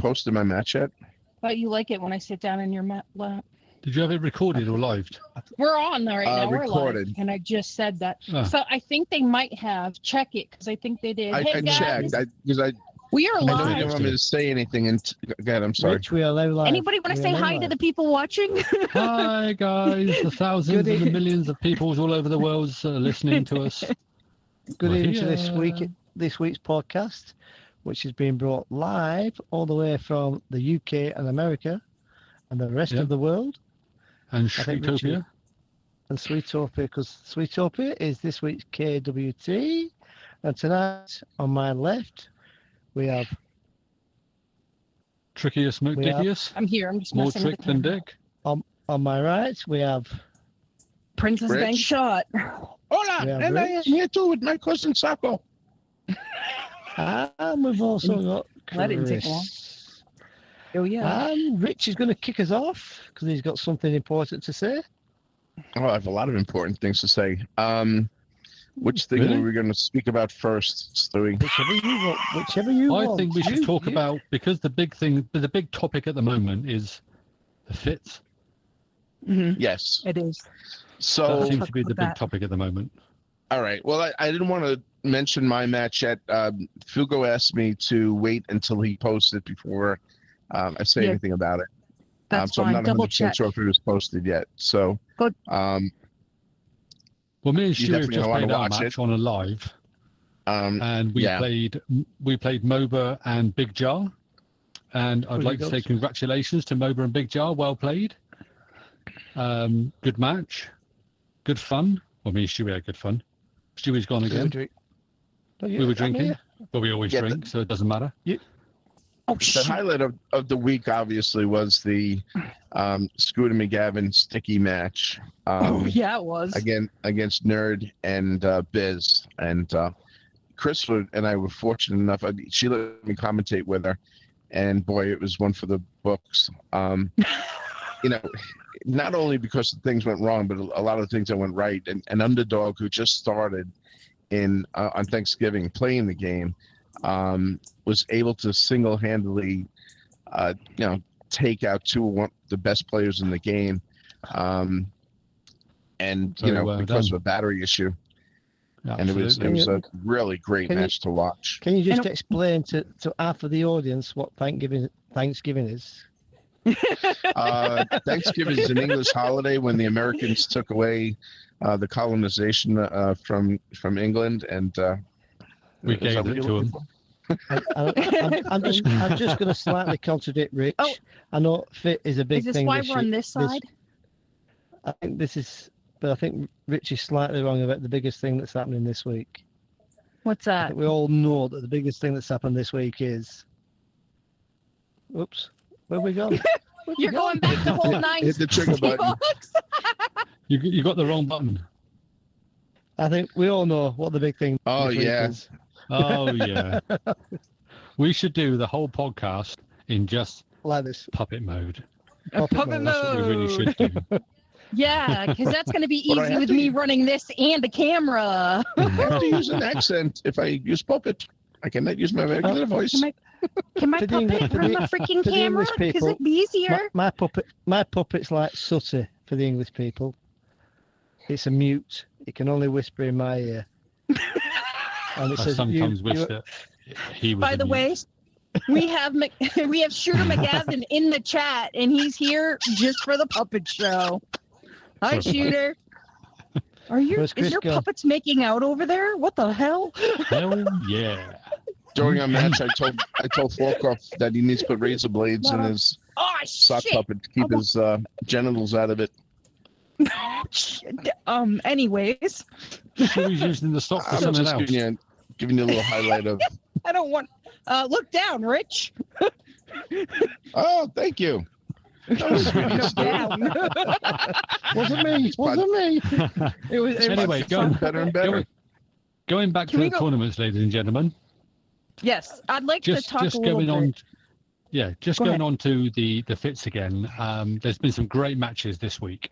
posted my match yet? But you like it when I sit down in your lap. Did you have it recorded or live? We're on right now. Recorded. We're live, and I just said that. Ah. So I think they might have. Check it, because I think they did. I guys, checked because we are I know you live. didn't want me to say anything. And God, I'm sorry. Rich, we are live. Anybody want to say hi to the people watching? Hi, guys. The thousands and the millions of people all over the world listening to us. Good We're evening to here. this week's podcast, which is being brought live all the way from the UK and America and the rest of the world. And I think Sweetopia. And Sweetopia, because Sweetopia is this week's KWT. And tonight, on my left, we have Trickiest, Dickiest. I'm here. I'm just More messing trick with the than camera. Dick. on my right, we have Princess Rich. Bank Shot. Hola, Yeah, and I am Rich. here too with my cousin Sacco. and we've also got That didn't take Chris. long. Oh yeah. And Rich is going to kick us off because he's got something important to say. Oh, I have a lot of important things to say. Which thing Really? were we going to speak about first, Stewie? Whichever you want. I think we should talk You- about, because the big topic at the moment is the fits. Mhm. Yes. It is. That So, seems to be the big that. topic at the moment. all right. Well, I didn't want to mention my match yet. Fugo asked me to wait until he posted before I say Yeah. anything about it. That's so fine. I'm not Double 100% check. sure if it was posted yet. So, Good. Well, me and You Stewie have definitely just wanna played our watch match it. on a live, and we yeah. played MOBA and Big Jar. And I'd Pretty like to say good. congratulations to MOBA and Big Jar. Well played. Good match. Good fun. Well, me and Stewie had good fun. Stewie's gone again. We were drinking, but we always Yeah, drink, so it doesn't matter. Oh the shit. highlight of the week obviously was the Scooter McGavin sticky match. Oh yeah, it was. Against Nerd and Biz, and Chris and I were fortunate enough. She let me commentate with her, and boy, it was one for the books. Not only because things went wrong, but a lot of things that went right. And an underdog who just started on Thanksgiving playing the game was able to single-handedly, take out two of the best players in the game. And Very well because done. of a battery issue, and it was Absolutely. a really great Can you- match to watch. Can you just And- explain to half of the audience what Thanksgiving is? Thanksgiving is an English holiday when the Americans took away the colonization from England, and We is gave that what it you're to looking him. for? I'm just going to slightly contradict Rich. Oh. I know fit is a big Is this thing. why we're on this side? I think this is, but I think Rich is slightly wrong about the biggest thing that's happening this week. What's I that? think we all know that the biggest thing that's happened this week is. Oops, where have we gone? You're going back the whole nine. Hit the trigger button. You got the wrong button. I think we all know what the big thing. Oh, this week yeah. is. Oh, yeah. We should do the whole podcast in just Like this. puppet mode. Puppet mode. That's what we really should do. Yeah, because that's going to be But I easy have with to- me running this and a camera. I have to use an accent if I use puppet. I cannot use my regular voice. Can my To the puppet English- to run the- the freaking to the camera? English Because people, it'd be easier. My puppet's like Sooty for the English people. It's a mute. It can only whisper in my ear. And it I says, sometimes you, wish you, that he was By a the mute. way, we have Shooter McGavin in the chat, and he's here just for the puppet show. Hi, Sorry. Shooter. Where's Is Chris your gone? puppets making out over there? What the hell? Hell yeah. During our match, I told Falkoff that he needs to put razor blades in his Oh sock shit! puppet to keep his genitals out of it. Anyways, Stewie's using the stock for I'm something just else. giving you a little highlight of. I don't want. Look down, Rich. Oh, thank you. That was really Look stupid. down. wasn't me. It was. Anyway, Fun better and better. Going back Can to we the go- tournaments, ladies and gentlemen. Yes, I'd like Just to talk a little going bit. on. Yeah, just Go going ahead. on to the fits again. There's been some great matches this week.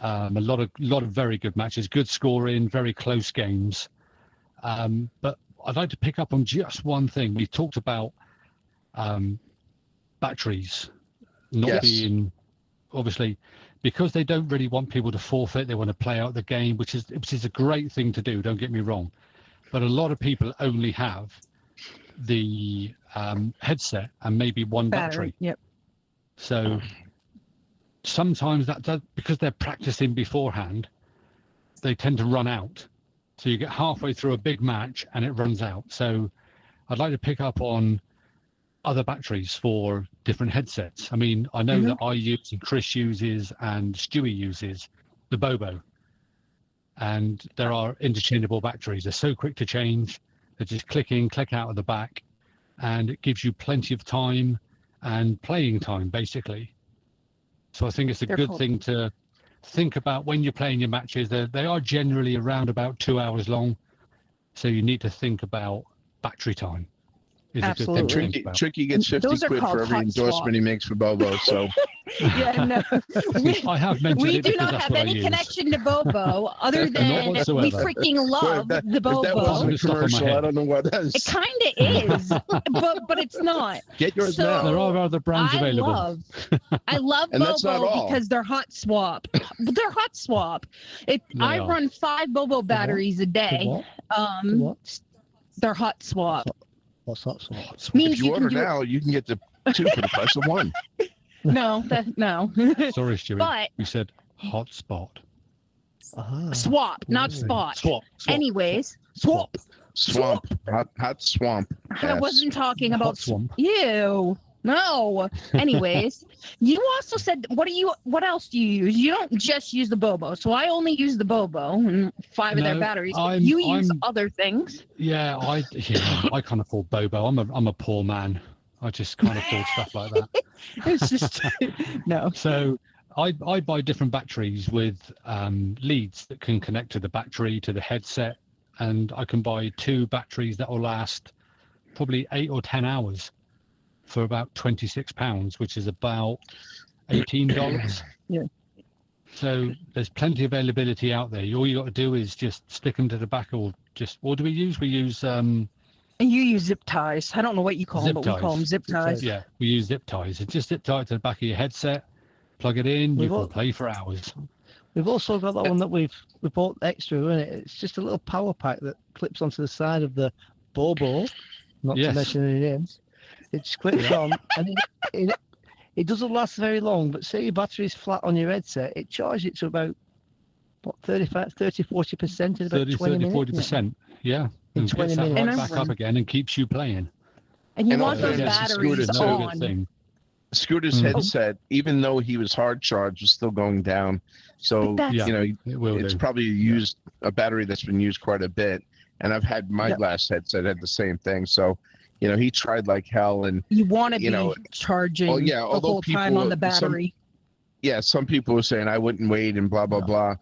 A lot of very good matches, good scoring, very close games. But I'd like to pick up on just one thing. We talked about batteries not Yes. being, obviously, because they don't really want people to forfeit. They want to play out the game, which is a great thing to do. Don't get me wrong, but a lot of people only have the headset and maybe one battery. Yep. So sometimes that does, because they're practicing beforehand, they tend to run out. So you get halfway through a big match and it runs out. So I'd like to pick up on other batteries for different headsets. I mean, I know that I use and Chris uses and Stewie uses the Bobo. And there are interchangeable batteries. They're so quick to change. They're just click in, click out of the back. And it gives you plenty of time and playing time, basically. So I think it's a good thing to think about when you're playing your matches. They are generally around about 2 hours long. So you need to think about battery time. Absolutely. Tricky gets 50 quid for every endorsement he makes for Bobo. So yeah, no. I have mentioned We it do because not that's have what I any use. connection to Bobo other than whatsoever. we freaking love the if that Bobo. wasn't a Stuck on my commercial, head. I don't know what that It is. kind of is, but it's not. Get yours So- now. There are other brands available. I love And that's not Bobo all. because they're hot swap. They're hot swap. I are. run 5 Bobo batteries a day. What? What? They're hot swap. What's that? So? Means If you you can order do it- now, you can get the 2 for the price of 1. No. Sorry, Stewie. But You said hotspot. swap, not Ooh. spot. Swap. Anyways, swap. Swamp. Hot swamp. I Yes. wasn't talking about Hot swamp. Ew. No. Anyways, you also said what else do you use? You don't just use the Bobo. So I only use the Bobo and 5 of their No, batteries. I'm- You use I'm- other things. Yeah, I can't afford Bobo. I'm a poor man. I just can't afford stuff like that. It's just no. So I buy different batteries with leads that can connect to the battery, to the headset, and I can buy 2 batteries that will last probably 8 or 10 hours for about £26, which is about $18. Yeah. So there's plenty of availability out there. All you got to do is just stick them to the back, or just what do we use? We use And you use zip ties. I don't know what you call them, Zip but we call them ties. zip ties. yeah, we use zip ties. It's just zip tie it to the back of your headset, plug it in, you can play for hours. We've also got that one that we bought extra, isn't it? It's just a little power pack that clips onto the side of the Bobo, not to Yes. mention any names. It just clips on, and it doesn't last very long, but say your battery's flat on your headset, it charges it to about, what, 40% in about 30, 20 minutes. 40%. Yeah. In And 20 gets that minutes. right back up again and keeps you playing. And you And want also those it has the batteries scooters, No too. good on. thing. Scooter's Mhm. headset, even though he was hard charged, was still going down. So, But that's- Yeah. you know, It will it's do. probably used a battery that's been used quite a bit. And I've had my Yep. last headset had the same thing. So, you know, he tried like hell. And You want to You be know, charging well, yeah, the although whole time people- on the battery. yeah, some people were saying I wouldn't wait and blah, blah, No. blah.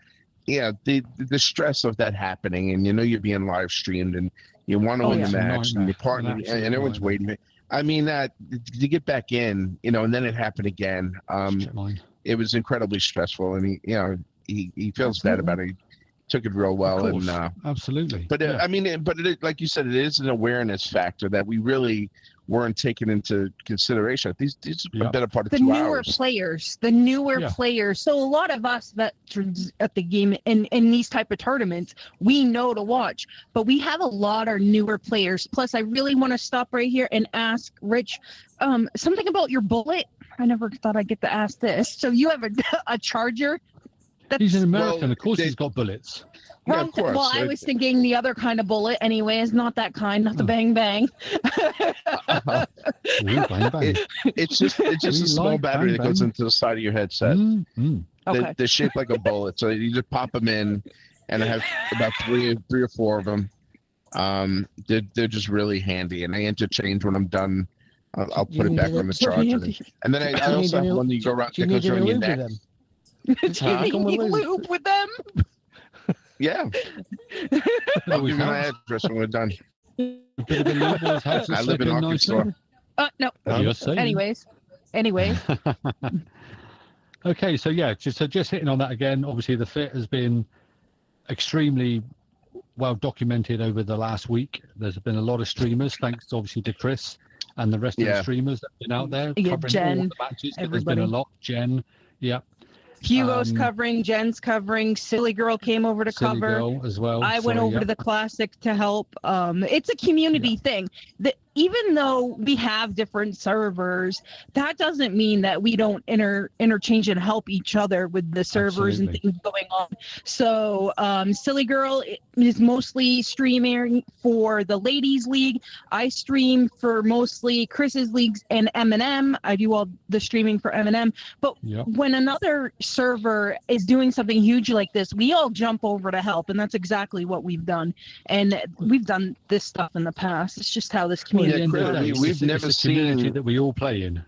Yeah, the stress of that happening, and you know you're being live streamed, and you want to Oh, win yeah. the match, and Nightmare. your partner, An and absolute everyone's nightmare. waiting. I mean, that to get back in, you know, and then it happened again. Shit, mine. It was incredibly stressful, and he feels bad about it. He took it real well, Of course. and Absolutely. but Yeah. I mean, like you said, it is an awareness factor that we really weren't taking into consideration. These Yeah. a better part of The 2 newer hours. players, Yeah. So a lot of us veterans at the game in these type of tournaments, we know to watch, but we have a lot of newer players. Plus, I really want to stop right here and ask Rich something about your bullet. I never thought I'd get to ask this. So you have a charger. He's an Well, American. Of course, they- he's got bullets. Yeah, of course. Well, I was thinking the other kind of bullet. Anyways, not that kind, not the bang bang. Ooh, bang, bang. It's just We a small like battery bang, that goes bang. into the side of your headset. Mm. Okay. They're shaped like a bullet, so you just pop them in, and I have about three or four of them. They're just really handy, and I interchange when I'm done. I'll Do you put it need back a- on the so charger, handy. and then I Do you also need have any- one that you go around Do you that need goes any around your lube with neck. them? Do you Huh? need Come with lube. lube with them? Yeah, I'll give you my address when we're done. A bit of a lube always helps us I live in slip Arkansas. nicely. No. You're saying. Anyways. Okay, so yeah, just hitting on that again. Obviously, the fit has been extremely well documented over the last week. There's been a lot of streamers, thanks obviously to Chris, and the rest of the Yeah. streamers that have been out there Yeah, covering Jen, all the matches. 'Cause there's been everybody. a lot. Jen, yeah. Hugo's covering, Jen's covering, Silly Girl came over to Silly cover. Girl as well. I went Sorry, over yeah. to the classic to help. It's a community thing. Even though we have different servers, that doesn't mean that we don't interchange and help each other with the servers Absolutely. and things going on. So Silly Girl is mostly streaming for the ladies league. I stream for mostly Chris's leagues and M&M. I do all the streaming for M&M. But Yeah. when another server is doing something huge like this, we all jump over to help, and that's exactly what we've done. And we've done this stuff in the past. It's just how this Well, at community. the end of the Chris, day, we've it's never a community seen- that we all play in.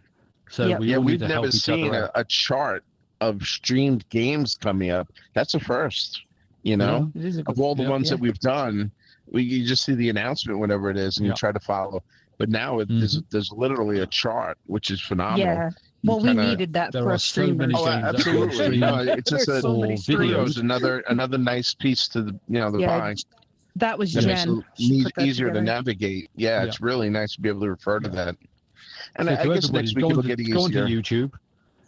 So Yep. we all need we've to never help each seen other out. a chart of streamed games coming up. That's a first, you know. It is a good, Of all the ones yeah. that we've done, you just see the announcement, whatever it is, and Yeah. you try to follow. But now there's literally a chart, which is phenomenal. Yeah. You Well, we kinda- needed that There for are a so streamer. many Oh, games that are absolutely. streamed No, it's just There's a so many or streamers. videos. another nice piece to the the Yeah, pie. That was That makes Jen. it She put that easier to together. navigate. Yeah, it's really nice to be able to refer to that. And So I to guess everybody, next week it'll get go onto easier. YouTube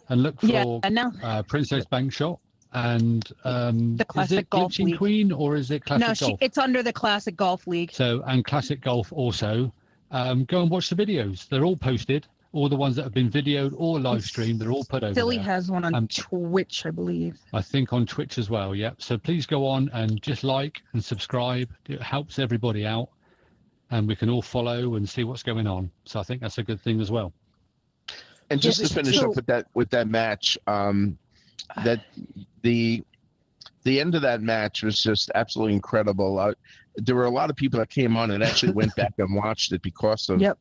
and look for Yeah, and now Princess Bank Shot and The Classic is it Golf Glitching League. Queen or is it Classic no, Golf? it's under the Classic Golf League. So and Classic Golf also. Go and watch the videos. They're all posted. All the ones that have been videoed or live streamed, they're all put over Silly there. has one on Um, Twitch, I believe. I think on Twitch as well. Yep. So please go on and just like and subscribe. It helps everybody out, and we can all follow and see what's going on. So I think that's a good thing as well. And just to finish so- up with that match, that the end of that match was just absolutely incredible. There were a lot of people that came on and actually went back and watched it because of Yep.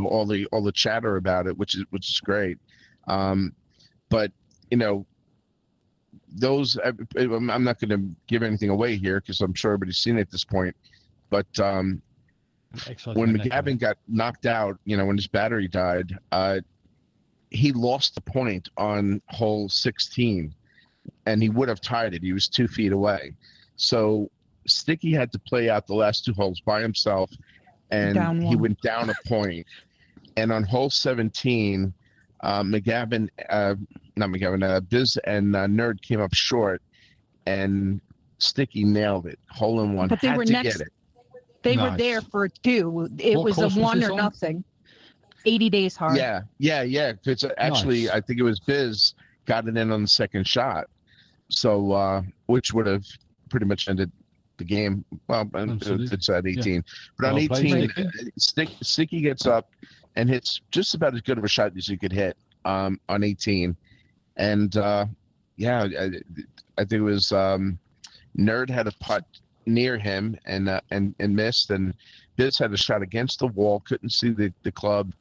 all the chatter about it, which is great. But those I'm not going to give anything away here because I'm sure everybody's seen it at this point. But Excellent. when McGavin got knocked out, when his battery died, he lost the point on hole 16, and he would have tied it. He was 2 feet away. So Sticky had to play out the last 2 holes by himself, and Down he one. went down a point. And on hole 17, Biz and Nerd came up short, and Sticky nailed it. Hole in one. But they Had were to next- get it. They were Nice. there for 2. It What was a course was 1 this or on? nothing. 80 days hard. Yeah. Because actually, Nice. I think it was Biz got it in on the second shot, so which would have pretty much ended the game. Well, Absolutely. if it's at 18, but on Well played, 18, Sticky gets up and hits just about as good of a shot as you could hit on 18, and I think it was Nerd had a putt near him and missed, and Biz had a shot against the wall, couldn't see the club,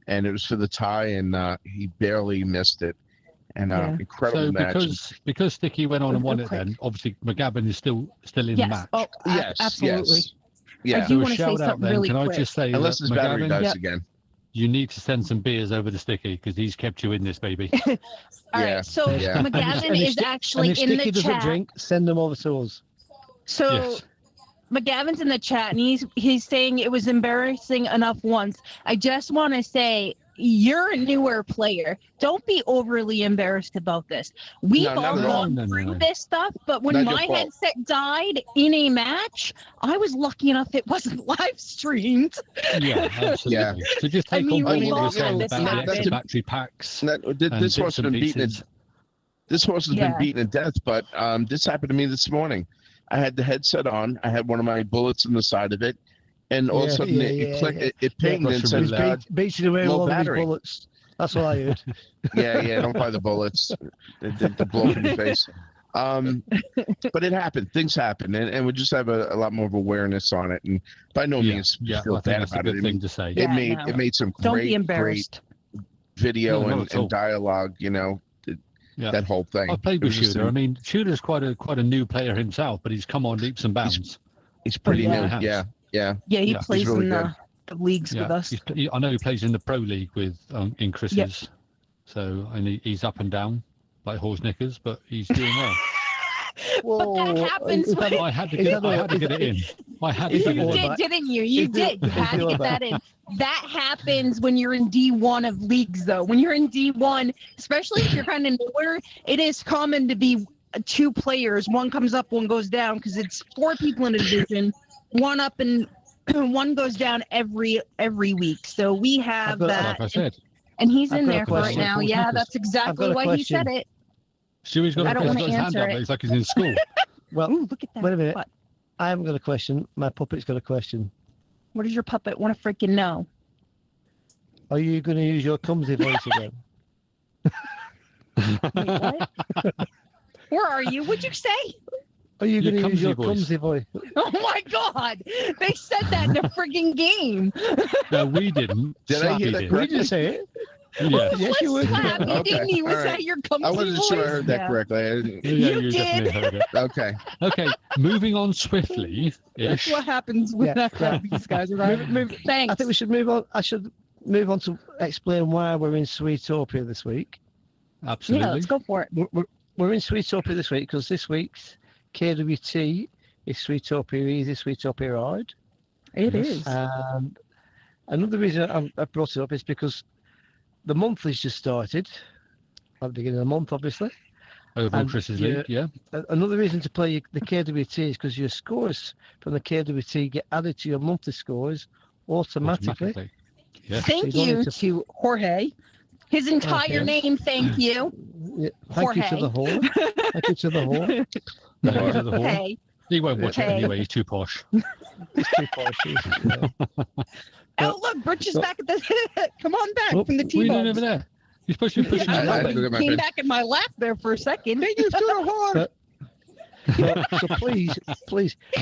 and it was for the tie, and he barely missed it. And Yeah. incredible So match. because Sticky went on and won it, Quick. then obviously McGavin is still in the Yes. match. Oh, Yes, absolutely. yes. Yeah. I do So a want to say shout out something then. really Can I quick. just say Unless that his battery McGavin, dies Yep. again. you need to send some beers over to Sticky because he's kept you in this, baby. All Yeah, right. So yeah. McGavin And if is Sti- actually and if in Sticky the doesn't chat. drink, send them over to us. So Yes. McGavin's in the chat, and he's saying it was embarrassing enough once. I just want to say you're a newer player. Don't be overly embarrassed about this. We've No, not all at all. gone No. through this stuff, but when Not your my fault. headset died in a match, I was lucky enough it wasn't live streamed. Yeah, absolutely. So just I take mean, on board we've what all you're saying had about this the extra happen. battery packs. This and horse bits has and been beaten. pieces. This horse has Yeah. been beaten to death, but this happened to me this morning. I had the headset on. I had one of my bullets in the side of it, and all of a Yeah, sudden yeah, it yeah, clicked. yeah. It pinged and Russian said, roulette. Beating away with low all of his battery. bullets. That's what I heard. "Yeah, don't buy the bullets. They blow up in your face." But it happened. Things happen, and we just have a lot more of awareness on it. And by no means Yeah, feel I think bad that's a about good it. I thing mean, to say. Yeah, it made some Don't be great embarrassed. video No, not at all. and dialogue. Yeah. That whole thing. I've played It with was just Shooter. I mean, Shooter's quite a new player himself, but he's come on leaps and bounds. He's pretty yeah. new. Has. Yeah. Yeah, he Yeah, he's plays really in good. the leagues with Yeah, us. I know he plays in the pro league with in Chris's. Yep. So and he's up and down like horse knickers, but he's doing well. Whoa. that happens is that- when- I had to get it in. I had to Is get it it all in. You about- did, didn't you? You did. You had to get that in. That happens when you're in D1 of leagues, though. When you're in D1, especially if you're kind of newer, it is common to be 2 players. One comes up, one goes down, because it's 4 people in a division. One up and one goes down every week. So we have that. Like I said, And he's I've in got a there for it question. now. Yeah, that's exactly a why he question. said it. Stewie's got I don't he's wanna got his hand answer up. it. It's like he's in school. Well, Ooh, look at that. wait a minute. What? I haven't got a question. My puppet's got a question. What does your puppet want to freaking know? Are you going to use your clumsy voice again? Wait, what? Where are you? What'd you say? Are you Your going to use your clumsy clumsy voice? Oh my God! They said that in a frigging game. No, we didn't. Did I hear Slappy that did. We didn't say it. Yeah. Yes, you would. Slap. You Okay, didn't even all right. say your clumsy I wasn't voice. sure I heard that Yeah. correctly. I didn't- Yeah, You you did. definitely heard it. Okay. Okay, moving on swiftly. That's what happens when Yeah, I have these guys around. Move, Thanks. I think we should move on. I should move on to explain why we're in Sweetopia this week. Absolutely. Yeah, let's go for it. We're in Sweetopia this week because this week's KWT is Sweetopia Easy, Sweetopia Hard. It Yes. is. And another reason I brought it up is because the monthly's just started at the beginning of the month, obviously. Over on And Chris's you- league, yeah. Another reason to play the KWT is because your scores from the KWT get added to your monthly scores automatically. Yeah. Thank you don't you need to- to Jorge. His entire Okay. name, thank you. Yeah, thank you to the whole. Thank you to the whole. No, to the hall. Hey, He won't watch it Okay. anyway. He's too posh. It's too posh. oh look, Birch is back at the. Come on back Oh, from the What are you doing T-Bugs. over there? You're supposed to be pushing Yeah, his I button. do that, my Came friend. back in my lap there for a second. Thank you so hard. So please,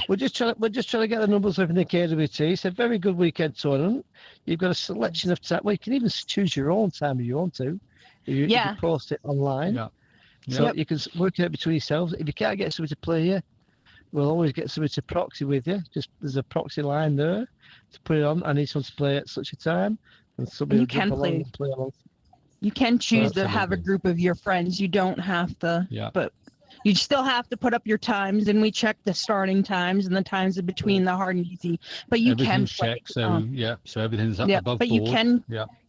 we're just trying to get the numbers up in the KWT. It's a very good weekend tournament. You've got a selection of time. Well, you can even choose your own time if you want to. If you Yeah. post it online. Yeah. So Yep. you can work it out between yourselves. If you can't get somebody to play you, we'll always get somebody to proxy with you. Just there's a proxy line there to put it on. I need someone to play at such a time, and somebody You will jump can along play. and play along. You can choose to have a Absolutely. group of your friends. You don't have to, Yeah. but you still have to put up your times, and we check the starting times and the times in between the hard and easy. But you can Everything's play. checked, so yeah, so everything's up Yeah, above but board.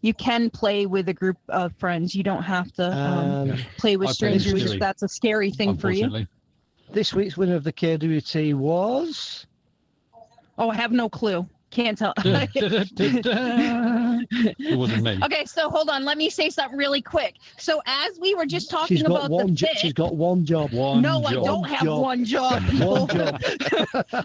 you can play with a group of friends. You don't have to And play with I play with strangers Stewie, if that's a scary thing for you. Unfortunately. this week's winner of the KWT was. Oh, I have no clue. Can't tell. It wasn't me. Okay, so hold on. Let me say something really quick. So as we were just talking She's got about one. the She's fit, got one job. One no, I job. don't have job. one job. People. One job.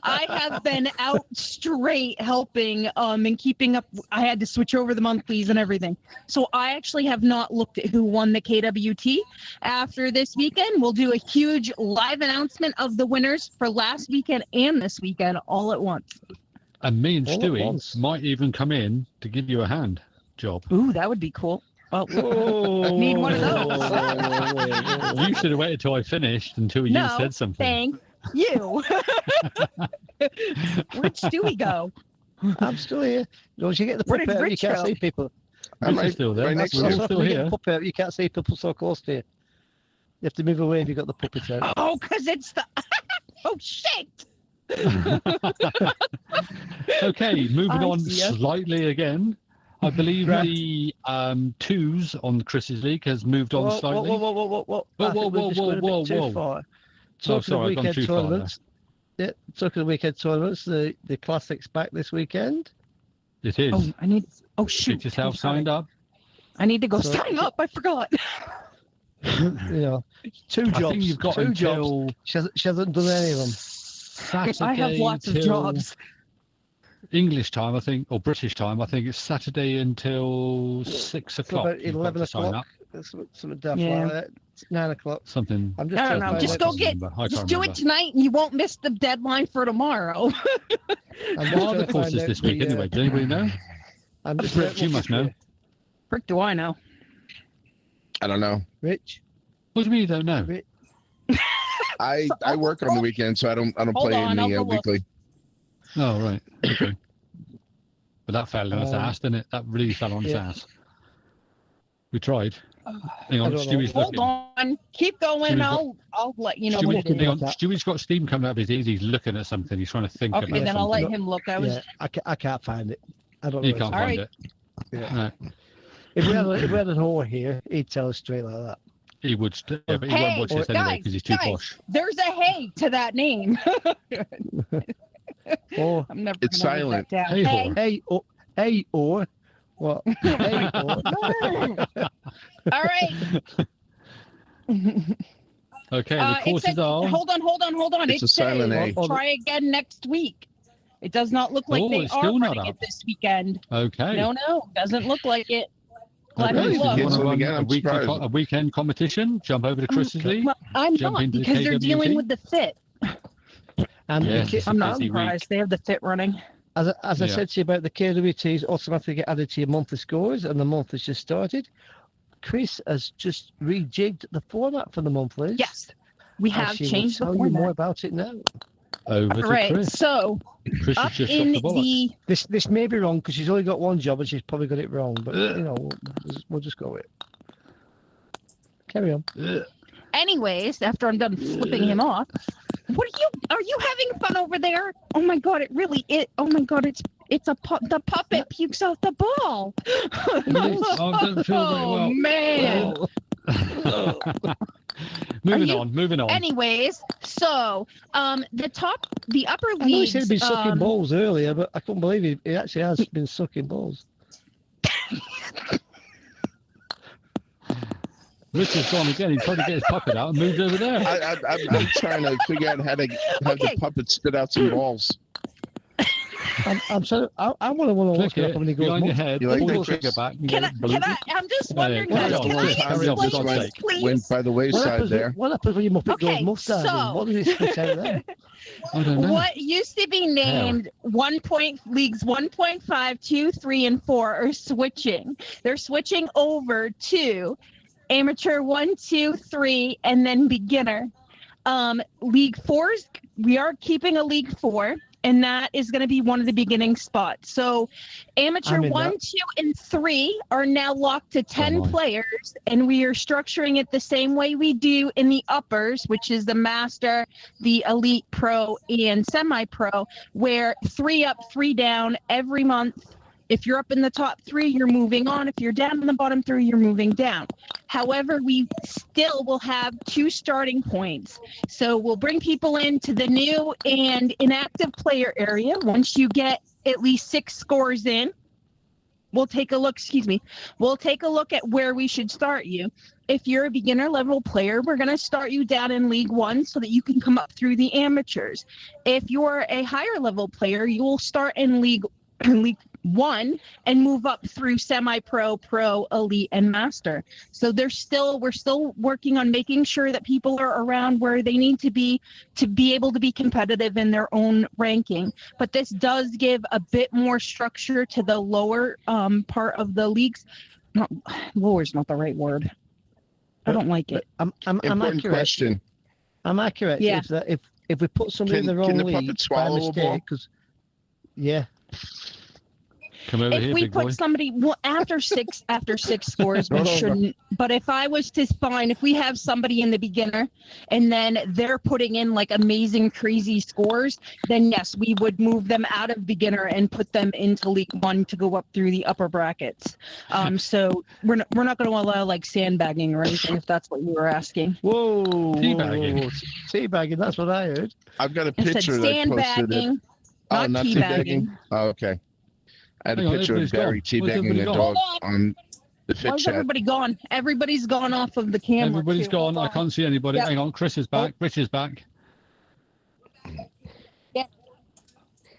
I have been out straight helping and keeping up. I had to switch over the monthlies and everything. So I actually have not looked at who won the KWT. After this weekend, we'll do a huge live announcement of the winners for last weekend and this weekend all at once. And me and All at Stewie once. might even come in to give you a hand job. Ooh, that would be cool. Oh, Whoa. Need one of those. You should have waited till I finished until you No, said something. thank you. Where'd Stewie go? I'm still here. Don't you get the Where did puppet out, you Rich can't go? see people. I'm Rich is still there. right next We're to all you. still When you get here. the puppet out, you can't see people so close to you. You have to move away if you've got the puppet out. Oh, because it's the. Oh, shit. Okay, moving I on see ya. slightly again. I believe Right. the twos on Chris's league has moved on Whoa, slightly. whoa. Whoa, I think whoa, we've just whoa, gone a bit whoa, too whoa. far. Oh, Talking sorry, of I've gone weekend too far there. tournaments. Yeah, talking of weekend tournaments, the classic's back this weekend. It is. Oh, I need. Oh, shoot. Get yourself signed up. I need to go So- sign up. I forgot. You know, two I jobs. think you've got two jobs. until She hasn't done any of them. Saturday I have lots of till jobs. English time, I think, or British time. I think it's Saturday until 6 o'clock. about you've got 11 to sign o'clock. up. Something daft Yeah. like that. It's 9 o'clock. Something. I'm just I don't trying to know. find Just out- go can't get. remember. I Just can't do remember. it tonight, and you won't miss the deadline for tomorrow. I'm just What are trying the to courses find out this week the, anyway? Does anybody know? I'm just Rich, you must know. Frick, do I know? I don't know. Rich, What do you mean you don't know? Rich. I work on the weekend, so I don't Hold play on, in I'll the go look. weekly. Oh, right. Okay. But that fell on its Um, ass, didn't it? That really fell on its yeah. ass. We tried. Hang on, I don't know. Stewie's Hold looking. on. Keep going. Stewie's I'll let you know. Stewie, what it hang is. on, Stewie's got steam coming out of his ears. He's looking at something. He's trying to think Okay, about then I'll let something. him look. I was Yeah, I can't find it. I don't know. You where can't it's find Alright. it. Yeah. No, If we had an whore here, he'd tell us straight like that. he would, yeah, but he won't watch this anyway because he's too posh. There's a hey to that name. Or I'm never It's gonna live silent. that down. Hey, Hey. whore. hey, or what? Hey, or. All right. Okay, the It courses said, are. hold on. It's It a silent says A. try again next week. It does not look like Oh, they it's are still not running up. it this weekend. Okay. No, doesn't look like it. Let Okay, me so look. you want to Cancel it run again? I'm surprised. a weekend competition? Jump over to Chris's league? Well, I'm Jump not into the because they're dealing KWT? with the fit. And Yes. the, I'm not busy surprised. They have the fit running. as I Yeah. said to you about the KWTs automatically get added to your monthly scores, and the month has just started. Chris has just rejigged the format for the monthlies. Yes, we and have she will changed the tell you more format. about it now. Over All to right, Chris. so Chris has up just in dropped the bollocks. the This may be wrong because she's only got one job and she's probably got it wrong. But you know, we'll just go with it. Carry on. anyways, after I'm done flipping him off, are you having fun over there? Oh my god, it's a the puppet pukes out the ball. Oh, I don't feel very Oh well. man. Moving on. Anyways, so the upper I know he leagues. said he'd been sucking balls earlier, but I couldn't believe he actually has been sucking balls. Richard's gone again. He tried to get his puppet out and moved over there. I'm trying to figure out how to have Okay. the puppet spit out some balls. I'm sorry. I want to know what's Click going to it happen when he goes. behind your head. You like pull that, the trigger Chris? back. And Can get I, it blooped. I'm just Yeah, wondering, carry guys, on, can Chris, I carry on, for explain God's this, sake. please? Went by the wayside there. What happens when your Muppet Okay, goes muff diving? so- What does it spit out there? I don't know. What used to be named leagues 1.5, 2, 3, and 4 are switching. They're switching over to amateur 1, 2, 3, and then beginner. League 4's, we are keeping a league 4, and that is going to be one of the beginning spots. So amateur I'm in 1, that. 2, and 3 are now locked to 10 on. players, and we are structuring it the same way we do in the uppers, which is the master, the elite pro, and semi-pro, where 3 up, 3 down every month. If you're up in the top 3, you're moving on. If you're down in the bottom 3, you're moving down. However, we still will have 2 starting points. So we'll bring people into the new and inactive player area. Once you get at least 6 scores in, we'll take a look at where we should start you. If you're a beginner level player, we're going to start you down in League 1 so that you can come up through the amateurs. If you're a higher level player, you will start in League 1 and move up through semi-pro, pro, elite, and master. So we're still working on making sure that people are around where they need to be able to be competitive in their own ranking. But this does give a bit more structure to the lower part of the leagues. Not lower is not the right word. I don't like it. I'm Important accurate. question. I'm accurate. Yeah. If we put somebody in the wrong Can the league puppet by swallow a ball? mistake, because Come over If here, we big put boy. somebody after six scores, we No. shouldn't. But if I was to find, if we have somebody in the beginner and then they're putting in like amazing, crazy scores, then yes, we would move them out of beginner and put them into League 1 to go up through the upper brackets. So we're not going to allow like sandbagging or anything if that's what you were asking. whoa, Teabagging. Teabagging, that's what I heard. I've got a I said picture that I posted. sandbagging, not not teabagging. Oh, okay. I had Hang a on, picture of everybody's Barry gone. Where's teabagging a everybody dog gone? on the Why fit is chat. everybody gone? Everybody's gone off of the camera. Everybody's too. gone. Hold I on. can't see anybody. Yep. Hang on. Chris is back. Rich is back. Yeah.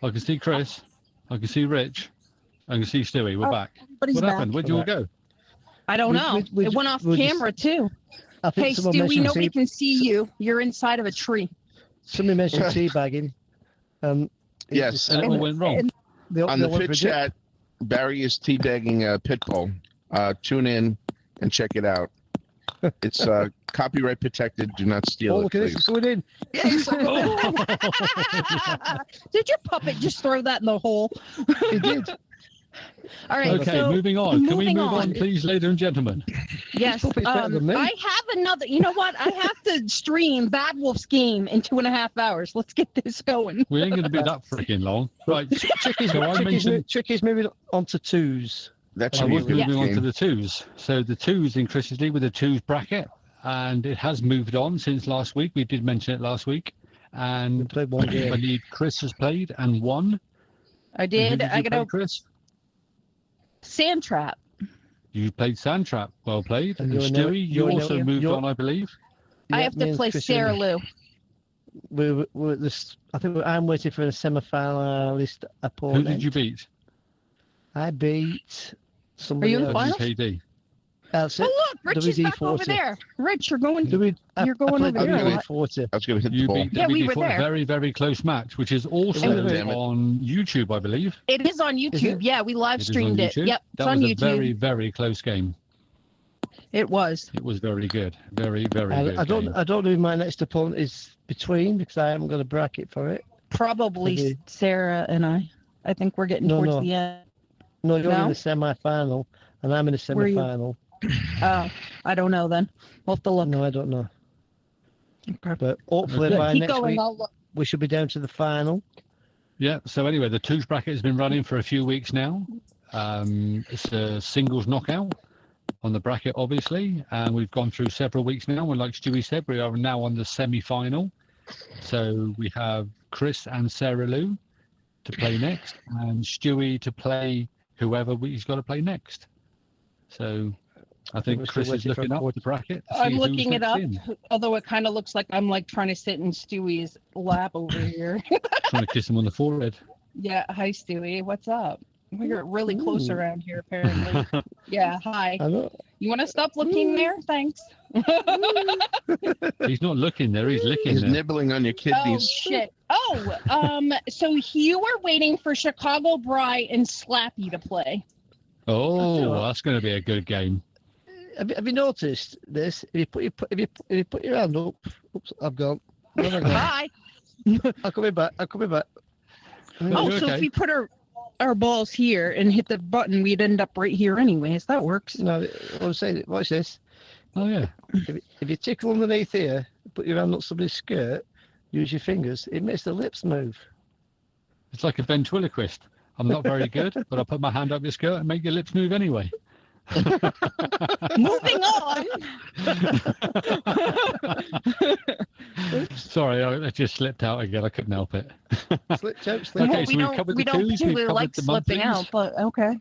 I can see Chris. I can see Rich. I can see Stewie. We're Oh, back. Everybody's What back. happened? Where'd you all go? I don't We- know. we It went off we just- camera too. I think Hey, someone Stewie, mentioned nobody can see you. You're inside of a tree. somebody mentioned teabagging. It Yes. just- And it all went wrong. On the fit chat, Barry is teabagging a pit bull. Tune in and check it out. It's copyright protected. Do not steal Oh, it, look at this, please. it's going in. Did your puppet just throw that in the hole? He did. All right. Okay, so moving on. Can we moving move on, please, ladies and gentlemen? Yes. Puppy's better than me. I have another. You know what? I have to stream Bad Wolf's game in 2.5 hours. Let's get this going. We ain't going to be that freaking long. Right. Tricky's moving on to twos. That I should be a was good moving on to game. the twos. So the twos in Chris's league with the twos bracket, and it has moved on since last week. We did mention it last week, We and played one I game. believe Chris has played and won. I And who did. I you got play, a Chris. sand trap. You played Sandtrap. Well played. And And you're now- Stewie, you you're now- also moved you're- on, I believe. I Yeah, have me to and play Chris Sarah are- Lou. We're this. I think I'm waiting for a semi-finalist Who opponent. did you beat? I beat somebody Are you in the else. finals? WKD. That's Oh it. look, Rich is back WD-40. over there. Rich, you're going. You're going over there a lot. 40. I was going to hit You the ball. beat Yeah, we were WD-40. there. Very, very close match, which is also was, damn it. on YouTube, I believe. It is on YouTube. it? Yeah, we live It is on streamed it. YouTube. Yep, it's That on was a YouTube. very, very close game. It was. It was very good. Very, very good. I don't game. know who my next opponent is between because I haven't got a bracket for it. Probably Okay. Sarah and I. I think we're getting No, towards no. the end. No, you're No? in the semi-final, and I'm in the Where are you? semi-final. Oh, I don't know then. We'll have to look. No, I don't know. Okay. But hopefully Okay. by Keep next going. week I'll look. we should be down to the final. Yeah. So anyway, the twos bracket has been running for a few weeks now. It's a singles knockout on the bracket, obviously, and we've gone through several weeks now. And like Stewie said, we are now on the semi-final. So we have Chris and Sarah Lou to play next, and Stewie to play whoever he's got to play next. So I we're think still Chris is waiting for looking a up quarter. the bracket. to I'm see who's looking it next up. in. Although it kind of looks like I'm like trying to sit in Stewie's lap over here. Trying to kiss him on the forehead. Yeah. Hi, Stewie. What's up? We're really close Ooh. around here, apparently. Yeah. Hi. I know. You want to stop looking there? Thanks. He's not looking there. He's licking He's there. nibbling on your Oh kidneys. shit! So you were waiting for Chicago Bry and Slappy to play. Oh, that's going to be a good game. Have you noticed this? If you put your hand up, oops, I've gone. Where have I gone? Bye. I'm coming back. Oh, you so okay? if we put our balls here and hit the button, we'd end up right here anyways. That works. No, I'm saying, watch this. Oh, yeah. If you tickle underneath here, put your hand up somebody's skirt, use your fingers, it makes the lips move. It's like a ventriloquist. I'm not very good, but I'll put my hand up your skirt and make your lips move anyway. Moving on. Sorry, I just slipped out again. I couldn't help it. Slip, choke, slip. Okay, Well, so we've covered the twos, we've particularly covered like the slipping monthlies. out, but okay.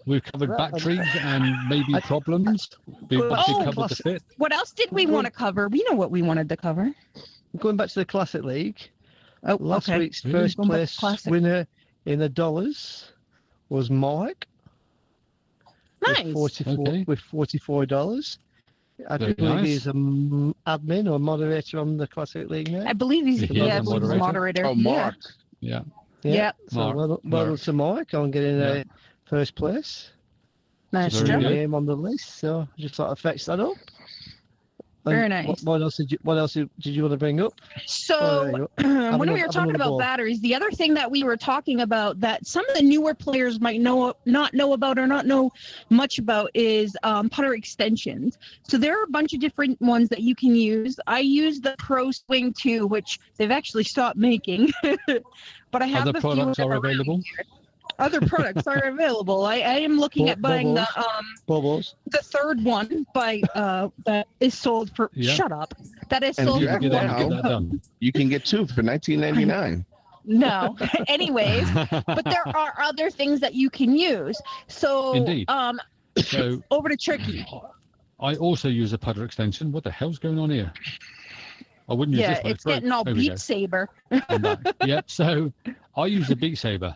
We've covered Right. batteries and maybe problems. We've actually Oh, covered the fit. What else did we want to cover? We know what we wanted to cover. Going back to the Classic League, Oh, last okay. week's Really? first Going back to place Classic. winner in the dollars was Mark. Nice. With $44. I Very believe nice. he's an admin or moderator on the Classic League now. I believe he's Yeah, I believe he's a moderator. Oh, Mark. Yeah. Yeah. So Mark. well done Mark. to Mark on getting Yeah. first place. Nice Very job. good. Name on the list, so I just thought I'd fetch that up. Very And nice. What else did you want to bring up? So there you when we were have talking another about ball. batteries, the other thing that we were talking about that some of the newer players might not know about or not know much about is putter extensions. So there are a bunch of different ones that you can use. I use the Pro Swing 2, which they've actually stopped making, but I have Other a few products that are available. Other products are available. I am looking at buying the Bubbles. third one by that is sold for Yeah. shut up. That is And sold you for Get that, get Wow. that done. You can get two for $19.99. no. Anyways, but there are other things that you can use. So Indeed. So over to Tricky. I also use a putter extension. What the hell's going on here? I wouldn't use Yeah, this one. it's getting all There we go. Beat Saber. I'm back. Yep. So I use a Beat Saber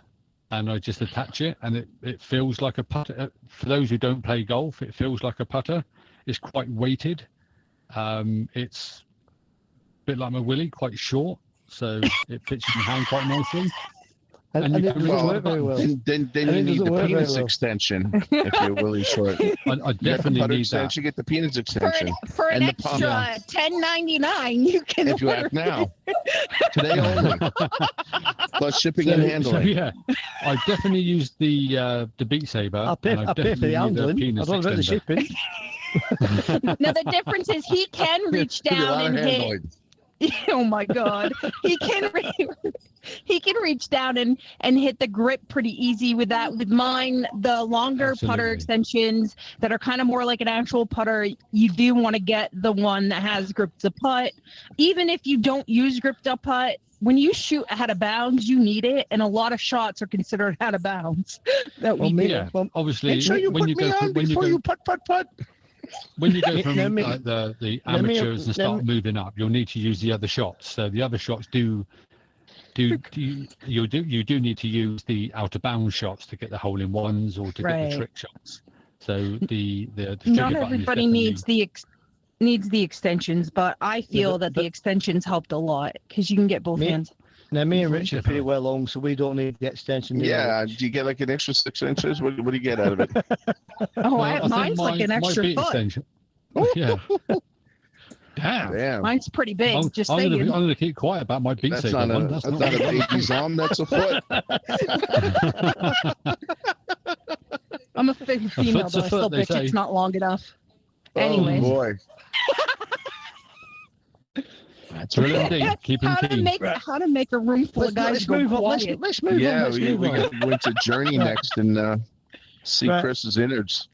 and I just attach it and it feels like a putter. For those who don't play golf, it feels like a putter. It's quite weighted. It's a bit like my Willie, quite short. So it fits in your hand quite nicely. And And it you can doesn't well, work very well. Then I you mean, need does it the work very penis well? extension if you're really short. I You get the definitely putter need that. extension, you get the penis For extension. an And the palm extra $10.99, you can If you order. act now. Today only. plus shipping and handling. So yeah, I definitely used the Beat Saber. I'll pay for the handling. I don't know about the shipping. Now the difference is he can reach down and hit. Oh my God, he can reach down and hit the grip pretty easy with that. With mine, the longer putter extensions that are kind of more like an actual putter, you do want to get the one that has grip to putt. Even if you don't use grip to putt, when you shoot out of bounds, you need it, and a lot of shots are considered out of bounds. Obviously, make sure you when put you me go on before you putt. When you go from like the amateurs and start moving up, you'll need to use the other shots. So the other shots you do need to use the out of bounds shots to get the hole in ones or to get the trick shots. So the not everybody needs the extensions, but I feel that the extensions helped a lot because you can get both hands. Now, me and Rich are pretty well along, so we don't need the extension. Yeah, do you get like an extra 6 inches? What do you get out of it? Mine's like an extra foot. Extension. Yeah. Damn. Mine's pretty big. I'm going to keep quiet about my Beat Saber one. That's not a baby's arm. That's a foot. I'm a female, but I still bitch it's not long enough. Anyways. Oh, boy. That's really indeed. Keep him keen. How to make a room full of guys go quiet. Let's move on. Yeah, we got to went to Journey next and see Chris's innards.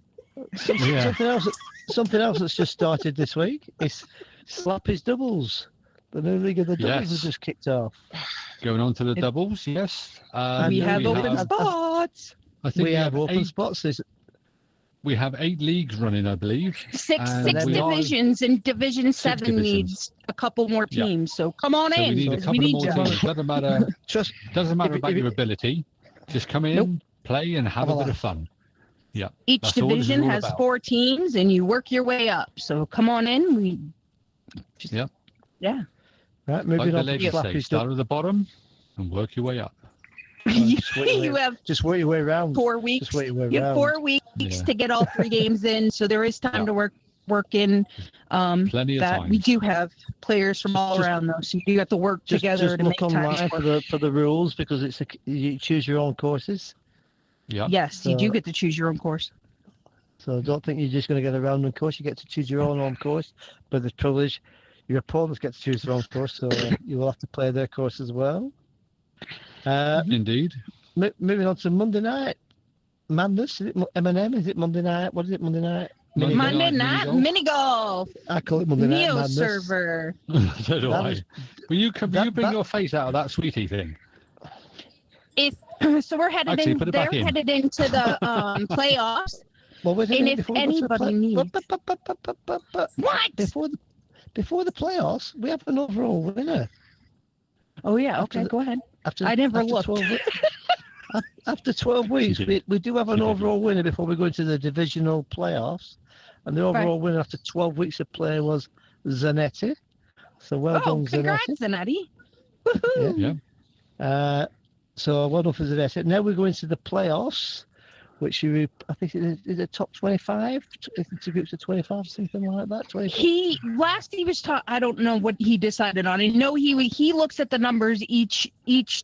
Something else that's just started this week is Slappy's Doubles. The new League of the Doubles has just kicked off. Going on to the doubles, yes. We have open spots. I think we have open spots. We have 8 leagues running, I believe. Six divisions, and Division 7 needs a couple more teams. So come on in. We need a couple more teams. Doesn't matter. Doesn't matter about your ability. Just come in, play, and have a bit of fun. Yeah. Each division has 4 teams, and you work your way up. So come on in. Yeah. Right, moving on to Slappy's. Start at the bottom and work your way up. Just work your way around. 4 weeks. You have 4 weeks to get all 3 games in, so there is time to work in. Plenty of time. We do have players from all around, though, so you do have to work together to make time. Just look online for the rules, because you choose your own courses. Yeah. Yes, you do get to choose your own course. So don't think you're just going to get a random course. You get to choose your own course, but the privilege, your opponents get to choose their own course, so you will have to play their course as well. Indeed. Moving on to Monday Night Madness. Is it M&M? Is it Monday night? What is it, Monday night? Monday night mini golf. I call it Monday Night Madness. Server. So do I. Will you bring your face out of that sweetie thing? So we're headed They're headed into the playoffs. Well, and if anybody needs what before the playoffs, we have an overall winner. Oh yeah, okay, go ahead. I never looked. After 12 weeks, we do have an overall winner before we go into the divisional playoffs, and the overall winner after 12 weeks of play was Zanetti. So well done, congrats, Zanetti. Zanetti. Yeah. So well done for Zanetti. Now we go into the playoffs, which I think is the top 25, it's groups of 25, something like that. 25. I don't know what he decided on. I know he looks at the numbers each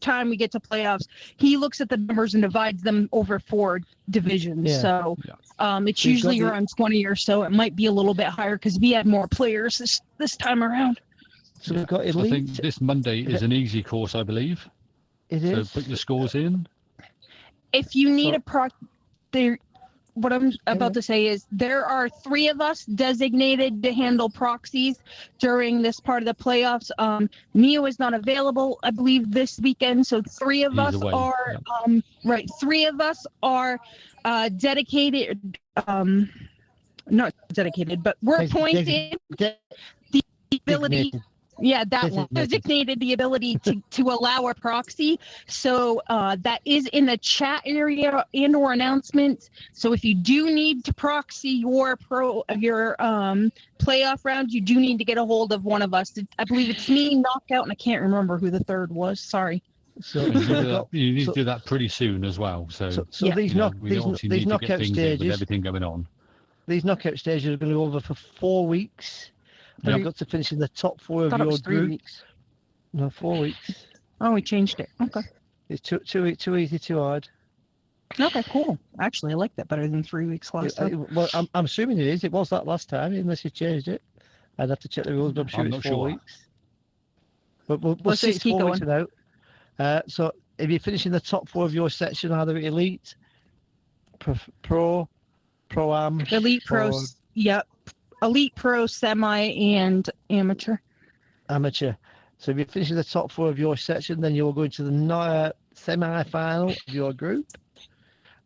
time we get to playoffs. He looks at the numbers and divides them over 4 divisions. Yeah. So it's usually around 20 or so. It might be a little bit higher because we had more players this time around. So we've got elite. I think this Monday is an easy course, I believe. It is. So put your scores in. If you need what I'm about to say is there are 3 of us designated to handle proxies during this part of the playoffs. Mio is not available, I believe, this weekend. So 3 of us are right. 3 of us are dedicated, not dedicated, but we're appointed the ability. Yeah, that one designated the ability to allow a proxy. So that is in the chat area and/or announcements. So if you do need to proxy your playoff round, you do need to get a hold of one of us. I believe it's me, Knockout, and I can't remember who the third was. Sorry. So you need to do that pretty soon as well. So these knockout stages, with everything going on. These knockout stages are going to go over for 4 weeks. And you've got to finish in the top 4 of your group. weeks. No, 4 weeks. Oh, we changed it. Okay. It's too easy, too hard. Okay, cool. Actually, I like that better than 3 weeks last time. Well, I'm assuming it is. It was that last time, unless you changed it. I'd have to check the rules, but I'm sure it's 4 weeks. But we'll see. It's 4 weeks now. So if you're finishing the top 4 of your section, either elite, pro am, elite, pro, yep, elite, pro, semi, and amateur. Amateur. So if you're finishing the top 4 of your section, then you'll go into the semi-final of your group,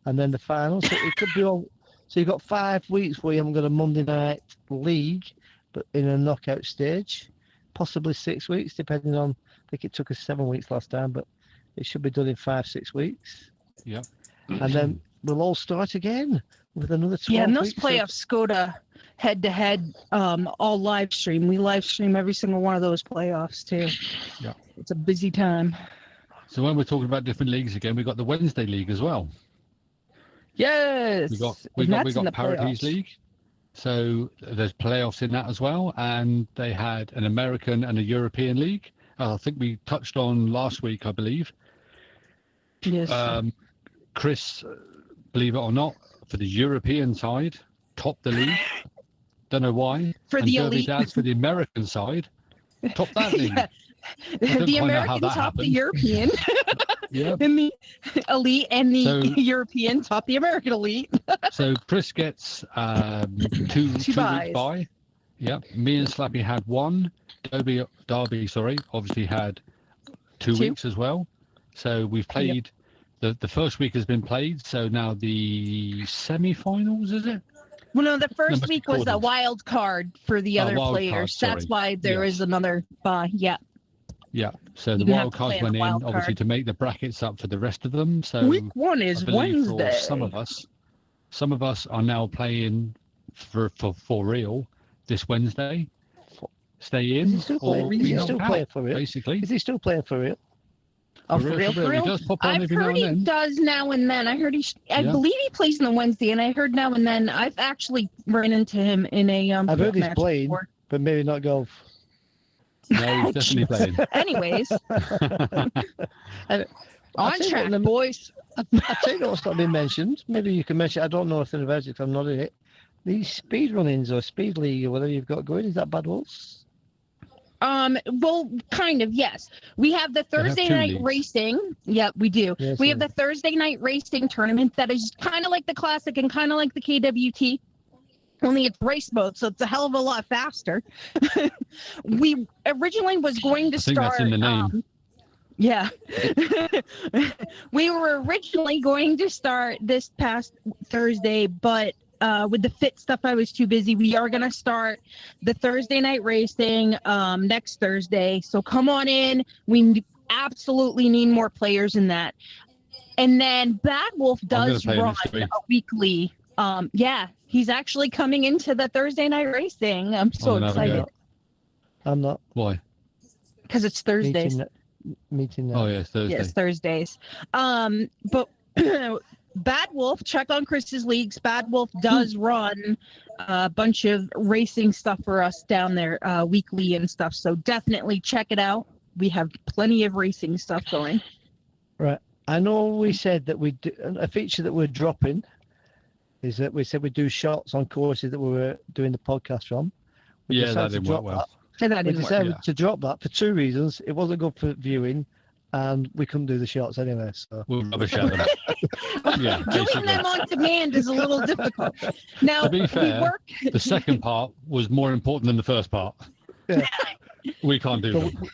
and then the final. So it could be all. So you've got 5 weeks where you haven't got a Monday night league, but in a knockout stage, possibly 6 weeks, depending on. I think it took us 7 weeks last time, but it should be done in 5-6 weeks. Yeah. And then we'll all start again with another 12 Yeah, and those weeks playoffs go to head-to-head, all live stream. We live stream every single one of those playoffs too. Yeah. It's a busy time. So when we're talking about different leagues again, we got the Wednesday league as well. Yes. We got Parodies League. So there's playoffs in that as well, and they had an American and a European league. I think we touched on last week, I believe. Yes. Chris, believe it or not, for the European side, topped the league. Don't know why. For the elite. Dads for the American side, topped that league. Yeah. The American topped the European. Yeah. And the elite and the European top the American elite. So Chris gets 2 weeks bye. Yeah. Me and Slappy had 1. Darby, obviously had 2 weeks as well. So we've played. Yep. The first week has been played. So now the semi-finals, is it? Well, no, the first week was a wild card for the other players. That's why there is another bye. Yeah. Yeah. So the wild cards went in, obviously, to make the brackets up for the rest of them. So week 1 is Wednesday. Some of us are now playing for real this Wednesday. Stay in. Is he still playing for real? Basically. Is he still playing for real? Oh, for real? He does pop on I've heard he does now and then. I heard I believe he plays on the Wednesday, and I heard now and then. I've actually run into him in a I've heard he's playing, but maybe not golf. No, he's definitely playing. Anyways. On track, boys. I tell you what's not been mentioned. Maybe you can mention. I don't know anything about it because I'm not in it. These speed run-ins or speed league or whatever you've got going, is that Bad Wolves? Well, kind of, yes. We have the Thursday night racing. Yep, we do. Yes, we have the Thursday night racing tournament that is kind of like the Classic and kind of like the KWT. Only it's race mode, so it's a hell of a lot faster. We originally was going to start. That's in the name. Yeah. We were originally going to start this past Thursday, but with the fit stuff, I was too busy. We are going to start the Thursday night racing next Thursday. So come on in. We absolutely need more players in that. And then Bad Wolf does run a weekly. Yeah, he's actually coming into the Thursday night racing. I'm so excited. I'm not. Why? Because it's Thursdays. Meeting. Oh, yeah, Thursday. Yes, Thursdays. But Bad Wolf, check on Chris's leagues. Bad Wolf does run a bunch of racing stuff for us down there weekly and stuff. So definitely check it out. We have plenty of racing stuff going. Right. I know we said that we do, a feature that we're dropping is that we said we do shots on courses that we were doing the podcast from. Yeah, that didn't work well. We decided to drop that for 2 reasons. It wasn't good for viewing, and we couldn't do the shots anyway. So we'll rubbish at them. Yeah, doing them on demand is a little difficult. Now, to be fair, the second part was more important than the first part. Yeah. We can't do that.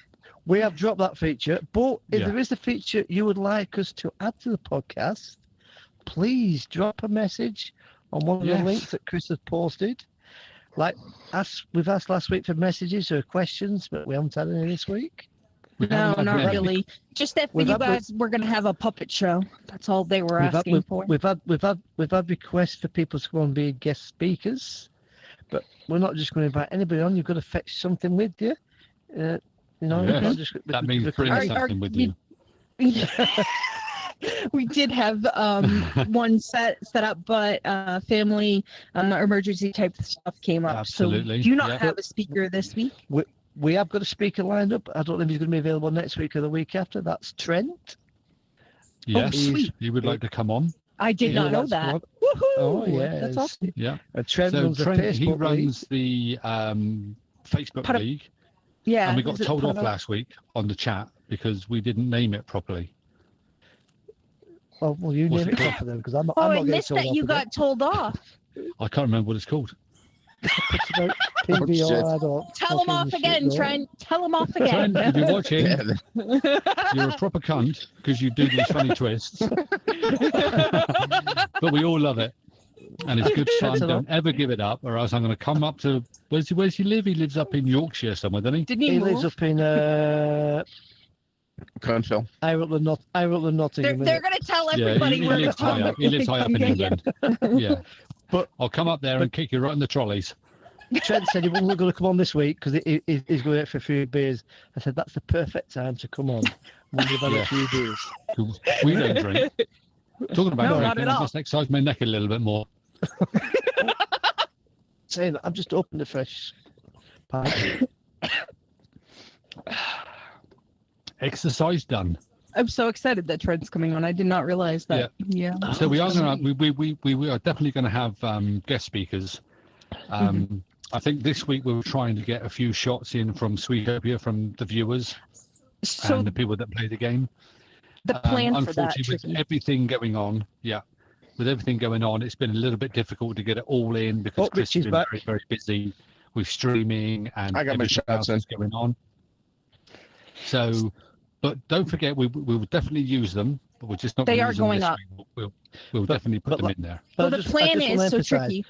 We have dropped that feature, but if there is a feature you would like us to add to the podcast, please drop a message on one of the links that Chris has posted. Like we've asked last week for messages or questions, but we haven't had any this week. No, not really. Just that you guys were going to have a puppet show. That's all they were asking for. We've had requests for people to go and be guest speakers, but we're not just going to invite anybody on. You've got to fetch something with you. That means bring something with you. We did have one set up, but family emergency type stuff came up. Absolutely. So do not have a speaker this week. We have got a speaker lined up. I don't know if he's going to be available next week or the week after. That's Trent. Yes, sweet. he would like to come on. I did not know that. Woohoo! Oh, yeah. That's awesome. Yeah. Trent runs the Trent, he Facebook runs the Facebook Put up- league, Yeah. and we got is it told off Pado? last week on the chat because we didn't name it properly. Well, you What's name it it called? for them because I'm not Oh, I getting missed told that off you again. got told off. I can't remember what it's called. It's about PBR, I don't Tell him off fucking again, shit, Trent. Tell him off again. Trent, if you're watching, Yeah, you're a proper cunt because you do these funny twists. But we all love it. And it's good fun. That's a lot. Don't ever give it up, or else I'm going to come up to... Where's he live? He lives up in Yorkshire somewhere, doesn't he? Didn't he He move? lives up in Cornfield. Ireland, Nottingham. They're going to tell everybody he where lives to high come. up. He lives high up in Yeah, England. Yeah. But- I'll come up there and kick you right in the trolleys. Trent said he wasn't going to come on this week because he's going out for a few beers. I said that's the perfect time to come on when we've had a few beers. We don't drink. Talking about No, not drinking, at I all. just exercise my neck a little bit more. Saying that I've just opened a fresh pint. Exercise done. I'm so excited that Trent's coming on. I did not realize that. Yeah. So we are going to, we are definitely going to have guest speakers. I think this week we were trying to get a few shots in from Sweetopia, from the viewers So and the people that play the game. the plan for that, Unfortunately, with Tricky. everything going on, with everything going on, it's been a little bit difficult to get it all in because Chris Rich has is been back. very, very busy with streaming and I got my everything shots else that's going on. So, but don't forget, we will definitely use them, but we're just not. They gonna are use them going this up. week. We'll definitely put them in there. Well, But the I plan just wanna is so emphasise, tricky.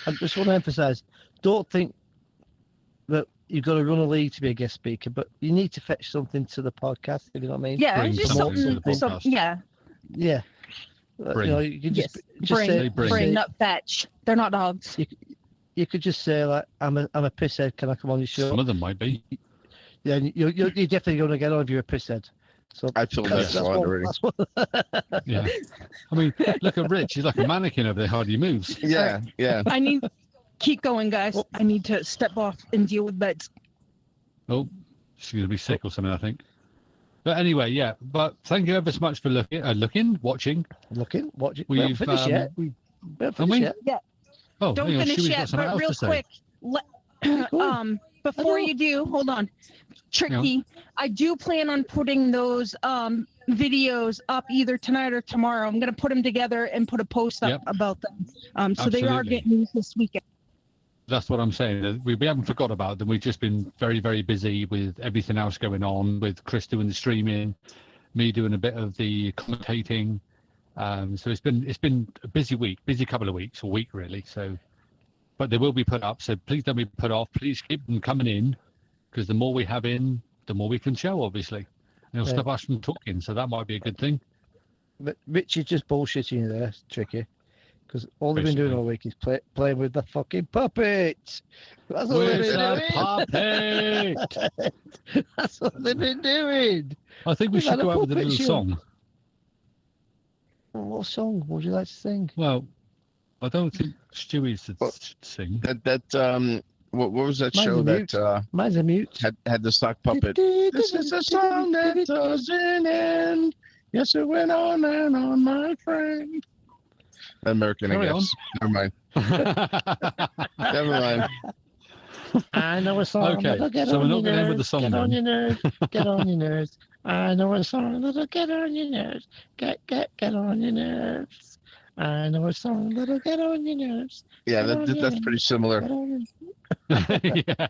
I just want to emphasise, don't think that you've got to run a league to be a guest speaker, but you need to fetch something to the podcast, if you know what I mean. Yeah, Bring it's just something to the something. podcast. Yeah. Yeah. Bring. You know, you can Yes. just Bring, say, bring. not fetch. They're not dogs. you could just say like, I'm a pisshead. Can I come on your show? Some of them might be. Yeah, and you're definitely going to get on if you're a pisshead. So I feel that that's slot what, already. that's what, Yeah. I mean, look at Rich. He's like a mannequin over there, hardly moves. Yeah, yeah. I need keep going, guys. I need to step off and deal with beds. Oh, she's going to be sick or something, I think. But anyway, yeah. But thank you ever so much for watching. looking, watching. We haven't We've finished yet. We haven't finished yet. Oh, Don't hang on, finish Stewie's got yet, something but else real to say. quick. Before Hello. you do, hold on. Tricky, I do plan on putting those videos up either tonight or tomorrow. I'm going to put them together and put a post up Yep. about them. So they are Absolutely. getting used this weekend. That's what I'm saying. We haven't forgot about them. We've just been very, very busy with everything else going on, with Chris doing the streaming, me doing a bit of the commentating. So it's been a busy week, busy couple of weeks, a week really. So, but they will be put up. So please don't be put off. Please keep them coming in, because the more we have in, the more we can show, obviously. And it'll stop us from talking. So that might be a good thing. But Rich is just bullshitting you there, Tricky. Because all they've been doing all week is playing with the fucking puppet. That's all they've Where's been the doing. puppet? That's what they've been doing. I think we We've should had a go out with a puppet little show. song. What song would you like to sing? Well, I don't think Stewie should Well, sing. What was that Mine's show a mute. that Mine's a mute. had the sock puppet? This is a song that doesn't end. Yes, it went on and on, my friend. American, Carry I guess. Never mind. Never mind. I know a song Okay, that'll get so we're on not your gonna end with nerves. the song Get on then. your nerves. Get on your nerves. I know a song that'll get on your nerves. Get on your nerves. I know a song that'll get on your nerves. Yeah, Get on your that's nerves. pretty similar. Get on your... Yeah.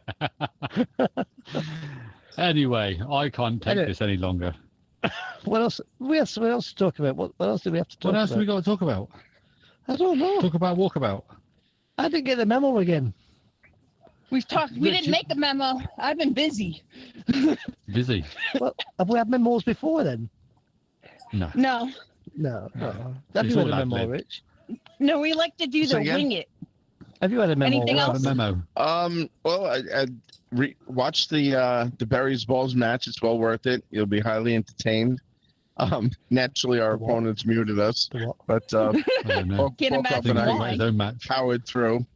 Anyway, I can't take Anyway. this any longer. What else to talk about? What else do we have to talk What else about? have we got to talk about? I don't know. Talk about walkabout. I didn't get the memo again. We've talked. We didn't make a memo. I've been busy. Busy. Well, have we had memos before then? No. No, No. It's Have you had all a memo, ad-lib. Rich? no, we like to do Say the again? wing it. Have you had a memo? Anything Have a else? memo. Well, I watched the Berries Balls match. It's well worth it. You'll be highly entertained. Naturally, our The what? opponents muted us, The what? but I don't know. Can't Volkov I imagine think and he I might why. his own match. powered through.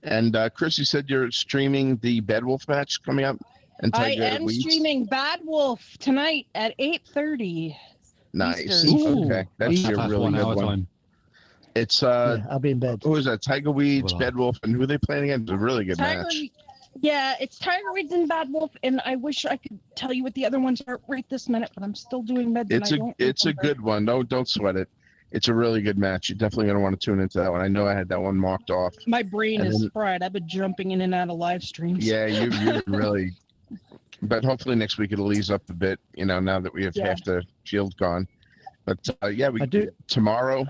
And Chris, you said you're streaming the Bedwolf match coming up. And I Tiger am Weeds. streaming Bad Wolf tonight at 8:30. Nice. Eastern. Okay, that's That's a past really 1 good hour one. time. It's Yeah, I'll be in bed. who is that? Tiger Weeds, Well, Bad Wolf, and who are they playing against? It's a really good Tiger, match. yeah, it's Tiger Woods and Bad Wolf, and I wish I could tell you what the other ones are right this minute, but I'm still doing meds. It's and I don't it's a remember. good one. Don't sweat it. It's a really good match. You're definitely gonna want to tune into that one. I know I had that one marked off. My brain And is then- fried. I've been jumping in and out of live streams. Yeah, you really. But hopefully next week it'll ease up a bit. You know, now that we have Yeah. half the field gone. But yeah, I do. tomorrow.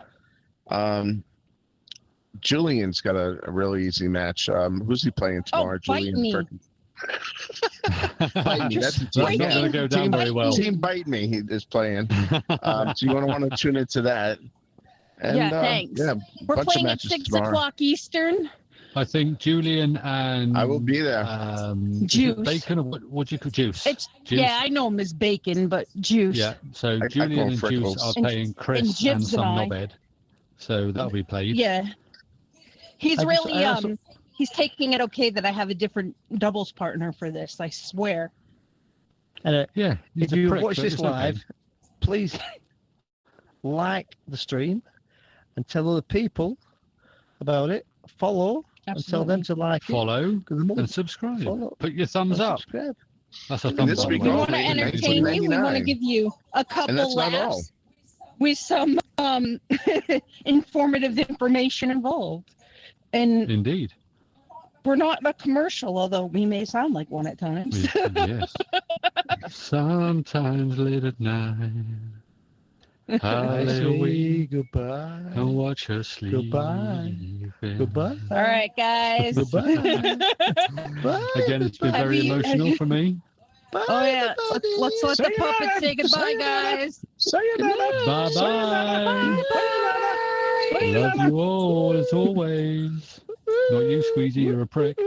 Julian's got a really easy match. Who's he playing tomorrow? Bite Julian. me. Bite me. That's a That's not team. going to go down Team- very well. Team Bite Me he is playing. So you want to tune into that. And, Yeah, thanks. Yeah, We're bunch of playing at matches 6 tomorrow. o'clock Eastern. I think Julian and I will be there. is it Juice. Bacon or what do you call Juice? It's Juice. yeah, I know him as Bacon, but Juice. Yeah, so I Julian call and Freckles. Juice are And- playing and Chris and Jibs some and I. knobhead. So that'll be played. Yeah. He's I just- really I also- he's taking it okay that I have a different doubles partner for this. I swear. And Yeah. he's if a you prick, watch but this it's okay. live, please like the stream and tell other people about it. Follow and tell them to like it. Follow 'Cause the more and subscribe. follow Put your thumbs and up. subscribe. That's a And thumb this by the week way. We Oh, want to wait, entertain you. We want to 1999. give you a couple And that's not all. laughs with some informative information involved. And Indeed. we're not a commercial, although we may sound like one at times. Yes. Sometimes late at night, I I lay say awake goodbye. and watch her sleep. Goodbye. Goodbye. All right, guys. Goodbye. Bye, Again, it's been very Have you- emotional for me. Bye, Oh yeah, everybody. let's let the Sayonara. puppets say goodbye, Sayonara. guys. Sayonara. Bye bye. Bye. Love you all as always. Not you, Squeezy, you're a prick.